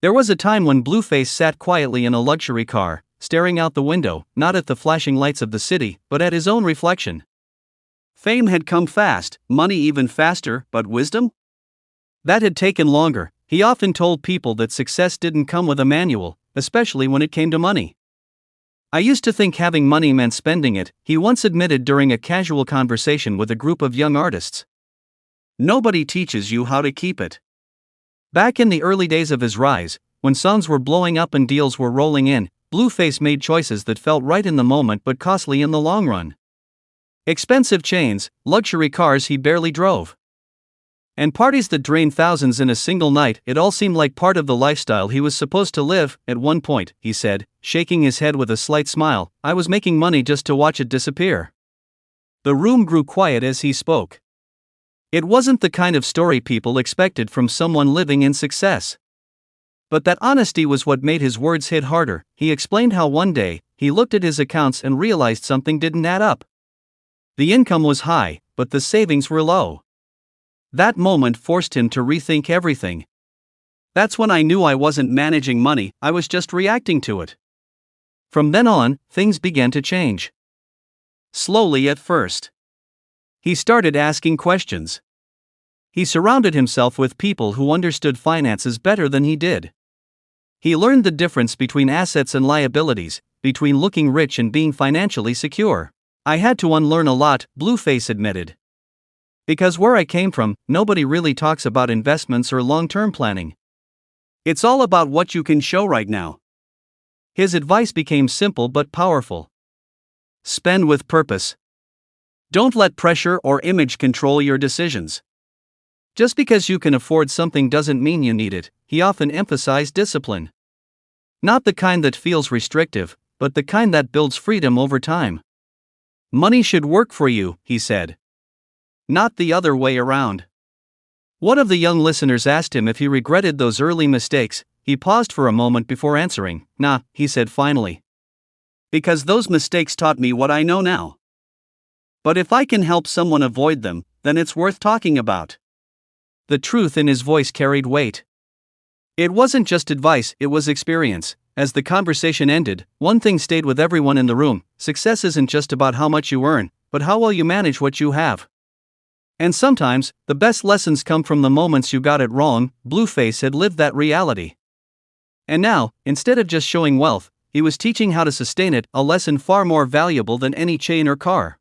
There was a time when Blueface sat quietly in a luxury car, staring out the window, not at the flashing lights of the city, but at his own reflection. Fame had come fast, money even faster, but wisdom? That had taken longer. He often told people that success didn't come with a manual, especially when it came to money. I used to think having money meant spending it, he once admitted during a casual conversation with a group of young artists. Nobody teaches you how to keep it. Back in the early days of his rise, when songs were blowing up and deals were rolling in, Blueface made choices that felt right in the moment but costly in the long run. Expensive chains, luxury cars he barely drove, and parties that drained thousands in a single night. It all seemed like part of the lifestyle he was supposed to live. At one point, he said, shaking his head with a slight smile, I was making money just to watch it disappear. The room grew quiet as he spoke. It wasn't the kind of story people expected from someone living in success. But that honesty was what made his words hit harder. He explained how one day, he looked at his accounts and realized something didn't add up. The income was high, but the savings were low. That moment forced him to rethink everything. That's when I knew I wasn't managing money, I was just reacting to it. From then on, things began to change. Slowly at first. He started asking questions. He surrounded himself with people who understood finances better than he did. He learned the difference between assets and liabilities, between looking rich and being financially secure. I had to unlearn a lot, Blueface admitted. Because where I came from, nobody really talks about investments or long-term planning. It's all about what you can show right now. His advice became simple but powerful. Spend with purpose. Don't let pressure or image control your decisions. Just because you can afford something doesn't mean you need it. He often emphasized discipline. Not the kind that feels restrictive, but the kind that builds freedom over time. Money should work for you, he said. Not the other way around. One of the young listeners asked him if he regretted those early mistakes. He paused for a moment before answering. Nah, he said finally. Because those mistakes taught me what I know now. But if I can help someone avoid them, then it's worth talking about. The truth in his voice carried weight. It wasn't just advice, it was experience. As the conversation ended, one thing stayed with everyone in the room. Success isn't just about how much you earn, but how well you manage what you have. And sometimes, the best lessons come from the moments you got it wrong. Blueface had lived that reality. And now, instead of just showing wealth, he was teaching how to sustain it, a lesson far more valuable than any chain or car.